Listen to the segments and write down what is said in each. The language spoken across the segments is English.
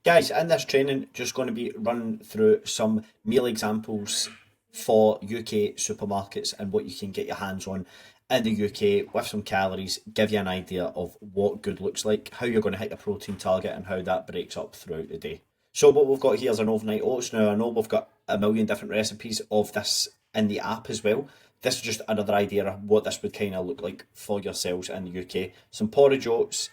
Guys, in this training, just going to be run through some meal examples for UK supermarkets and what you can get your hands on in the UK with some calories, give you an idea of what good looks like, how you're going to hit a protein target, and how that breaks up throughout the day. So, what we've got here is an overnight oats. Now, I know we've got a million different recipes of this in the app as well. This is just another idea of what this would kind of look like for yourselves in the UK. Some porridge oats,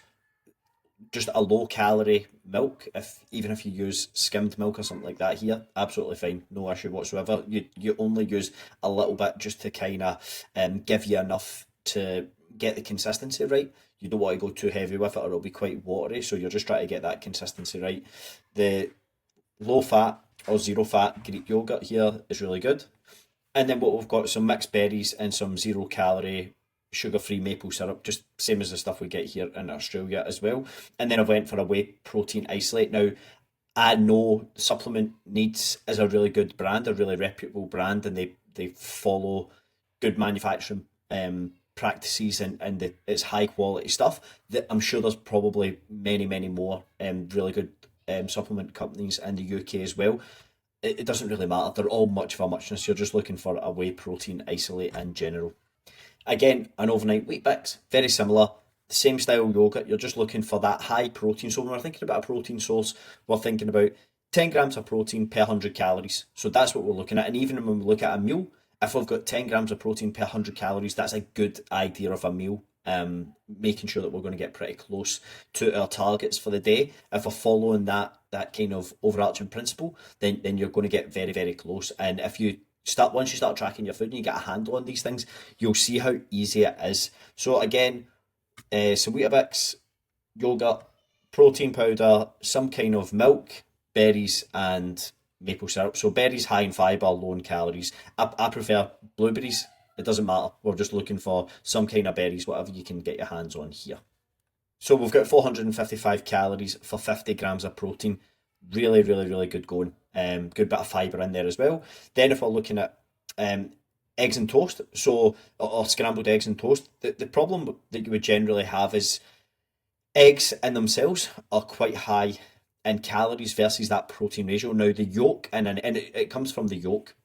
just a low calorie milk, if even if you use skimmed milk or something like that here, absolutely fine, no issue whatsoever. You only use a little bit just to kind of give you enough to get the consistency right. You don't want to go too heavy with it or it'll be quite watery, so you're just trying to get that consistency right. The low fat or zero fat Greek yogurt here is really good. And then what we've got, some mixed berries and some zero calorie sugar-free maple syrup, just same as the stuff we get here in Australia as well. And then I went for a whey protein isolate. Now, I know Supplement Needs is a really good brand, a really reputable brand, and they follow good manufacturing practices, and it's high quality stuff. That I'm sure there's probably many more really good supplement companies in the UK as well. It doesn't really matter. They're all much of a muchness. You're just looking for a whey protein isolate in general. Again, an overnight wheat bix, very similar. The same style yogurt, you're just looking for that high protein. So when we're thinking about a protein source, we're thinking about 10 grams of protein per 100 calories. So that's what we're looking at. And even when we look at a meal, if we've got 10 grams of protein per 100 calories, that's a good idea of a meal. Making sure that we're going to get pretty close to our targets for the day. If we're following that kind of overarching principle, then you're going to get very close. And if you start once you start tracking your food and you get a handle on these things, you'll see how easy it is. So again, some Weetabix, yogurt, protein powder, some kind of milk, berries, and maple syrup. So berries high in fibre, low in calories. I prefer blueberries. It doesn't matter. We're just looking for some kind of berries, whatever you can get your hands on here. So we've got 455 calories for 50 grams of protein. Really good going. Good bit of fibre in there as well. Then if we're looking at eggs and toast, or scrambled eggs and toast, the problem that you would generally have is eggs in themselves are quite high in calories versus that protein ratio. Now the yolk, and it comes from the yolk,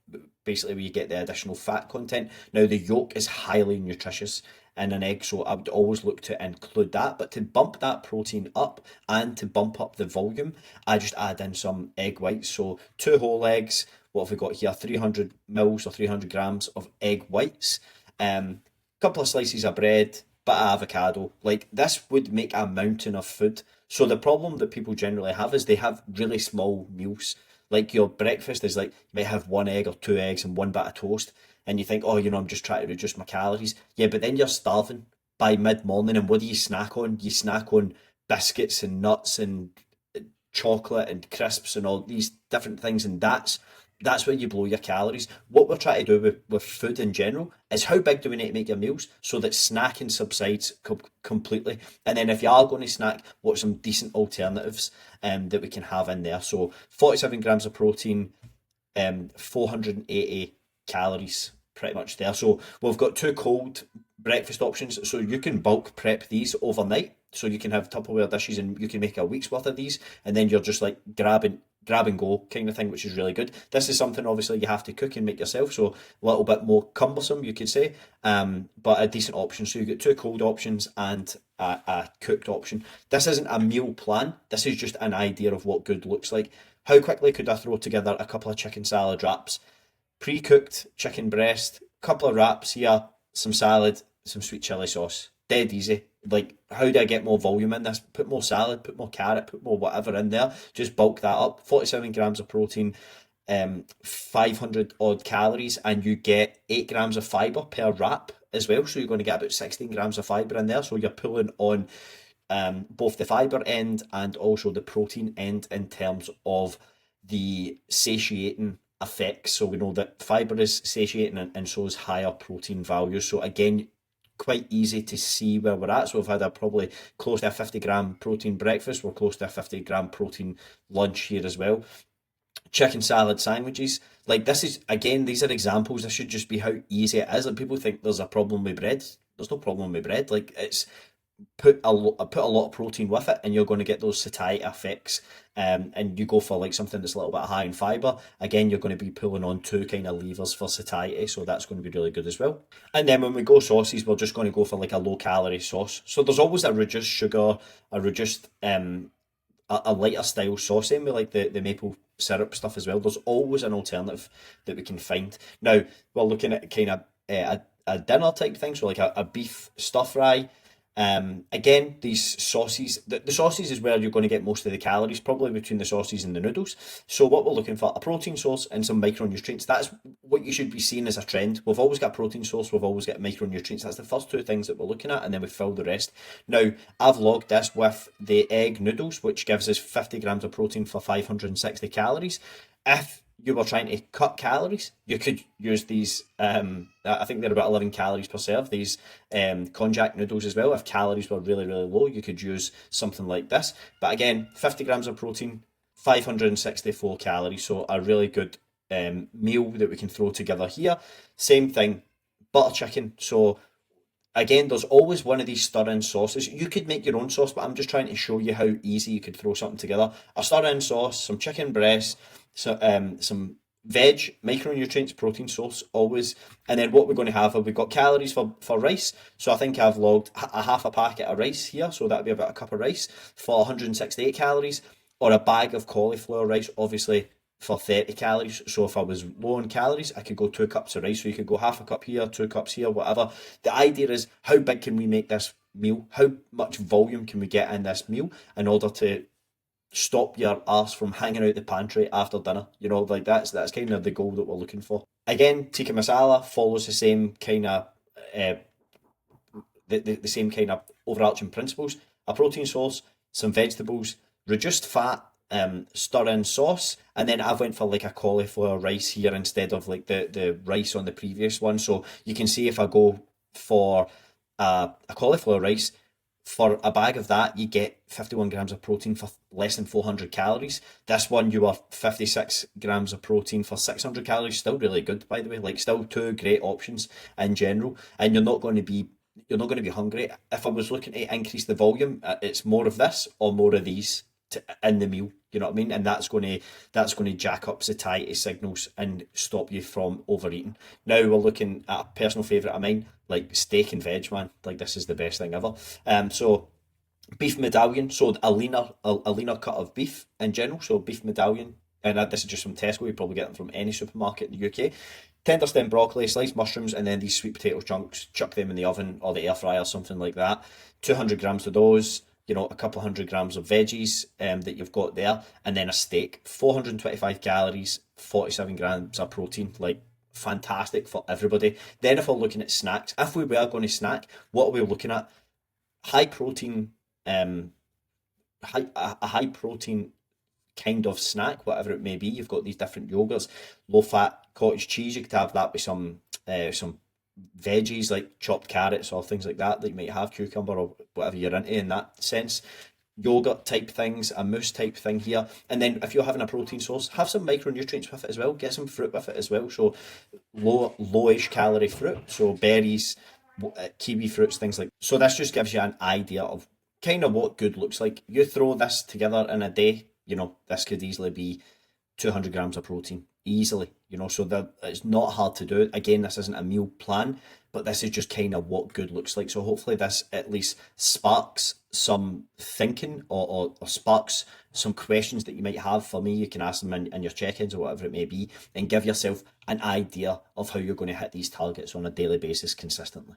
basically where you get the additional fat content. Now the yolk is highly nutritious in an egg, so I would always look to include that. But to bump that protein up and to bump up the volume, I just add in some egg whites. So 2 whole eggs. What have we got here? 300 mils or 300 grams of egg whites. Couple of slices of bread, bit of avocado. Like this would make a mountain of food. So the problem that people generally have is they have really small meals. Like your breakfast is like, you might have 1 egg or 2 eggs and one bit of toast, and you think, oh, I'm just trying to reduce my calories. Yeah, but then you're starving by mid morning, and what do you snack on? You snack on biscuits and nuts and chocolate and crisps and all these different things, and that's where you blow your calories. What we're trying to do with food in general is how big do we need to make your meals so that snacking subsides completely. And then if you are going to snack, what some decent alternatives that we can have in there. So 47 grams of protein, 480 calories pretty much there. So we've got 2 cold breakfast options. So you can bulk prep these overnight. So you can have Tupperware dishes and you can make a week's worth of these, and then you're just like grab and go kind of thing, which is really good. This is something obviously you have to cook and make yourself, so a little bit more cumbersome, you could say, but a decent option. So you get 2 cold options and a cooked option. This isn't a meal plan. This is just an idea of what good looks like. How quickly could I throw together a couple of chicken salad wraps? Pre-cooked chicken breast, couple of wraps here, some salad, some sweet chili sauce. Dead easy. Like, how do I get more volume in this? Put more salad, put more carrot, put more whatever in there. Just bulk that up. 47 grams of protein, 500 odd calories, and you get 8 grams of fibre per wrap as well. So you're going to get about 16 grams of fibre in there. So you're pulling on both the fibre end and also the protein end in terms of the satiating effects. So we know that fibre is satiating, and so is higher protein values. So again, quite easy to see where we're at. So we've had a probably close to a 50-gram protein breakfast. We're close to a 50-gram protein lunch here as well. Chicken salad sandwiches. Like, this is, again, these are examples. This should just be how easy it is. Like, people think there's a problem with bread. There's no problem with bread. Like, it's put a lot of protein with it, and you're going to get those satiety effects. And you go for like something that's a little bit high in fibre. Again, you're going to be pulling on two kind of levers for satiety, so that's going to be really good as well. And then when we go sauces, we're just going to go for like a low calorie sauce. So there's always a reduced sugar, a reduced a lighter style sauce. Same with like the maple syrup stuff as well. There's always an alternative that we can find. Now we're looking at kind of a dinner type thing, so like a beef stir fry. Again, these sauces, the sauces is where you're going to get most of the calories, probably between the sauces and the noodles. So what we're looking for, a protein source and some micronutrients. That's what you should be seeing as a trend. We've always got protein source, we've always got micronutrients. That's the first two things that we're looking at, and then we fill the rest. Now, I've logged this with the egg noodles, which gives us 50 grams of protein for 560 calories. If you were trying to cut calories, you could use these. I think they're about 11 calories per serve. These konjac noodles as well. If calories were really, really low, you could use something like this. But again, 50 grams of protein, 564 calories. So a really good meal that we can throw together here. Same thing, butter chicken. So again, there's always one of these stir-in sauces. You could make your own sauce, but I'm just trying to show you how easy you could throw something together. A stir-in sauce, some chicken breasts, some veg, micronutrients, protein source, always. And then what we're going to have, we've got calories for rice. So I think I've logged a half a packet of rice here. So that'd be about a cup of rice for 168 calories. Or a bag of cauliflower rice, obviously for 30 calories. So if I was low on calories, I could go 2 cups of rice. So you could go half a cup here, 2 cups here, whatever. The idea is, how big can we make this meal? How much volume can we get in this meal in order to stop your arse from hanging out the pantry after dinner? You know, like that's kind of the goal that we're looking for. Again, tikka masala follows the same kind of the same kind of overarching principles. A protein source, some vegetables, reduced fat, stir-in sauce, and then I've went for like a cauliflower rice here instead of like the rice on the previous one. So you can see if I go for a cauliflower rice, for a bag of that, you get 51 grams of protein for less than 400 calories. This one, you are 56 grams of protein for 600 calories. Still really good, by the way. Like, still two great options in general. And you're not going to be hungry. If I was looking to increase the volume, it's more of this or more of these in the meal. You know what I mean? And that's going to jack up satiety signals and stop you from overeating. Now we're looking at a personal favourite of mine, like steak and veg, man. Like, this is the best thing ever. So beef medallion, so a leaner cut of beef in general. So beef medallion, and this is just from Tesco. You probably get them from any supermarket in the UK. Tender stem broccoli, sliced mushrooms, and then these sweet potato chunks. Chuck them in the oven or the air fryer, something like that. 200 grams of those. You know, a couple of 100 grams of veggies that you've got there, and then a steak. 425 calories, 47 grams of protein. Like, fantastic for everybody. Then if we're looking at snacks, if we were going to snack, what are we looking at? High protein, a high protein kind of snack, whatever it may be. You've got these different yogurts, low fat cottage cheese. You could have that with some veggies like chopped carrots or things like that you might have, cucumber or whatever you're into in that sense. Yogurt type things, a mousse type thing here. And then if you're having a protein source, have some micronutrients with it as well. Get some fruit with it as well. So lowish calorie fruit. So berries, kiwi fruits, things like that. So this just gives you an idea of kind of what good looks like. You throw this together in a day, you know, this could easily be 200 grams of protein. Easily, you know, so that it's not hard to do. Again, this isn't a meal plan, but this is just kind of what good looks like. So hopefully this at least sparks some thinking or sparks some questions that you might have for me. You can ask them in your check-ins or whatever it may be, and give yourself an idea of how you're going to hit these targets on a daily basis consistently.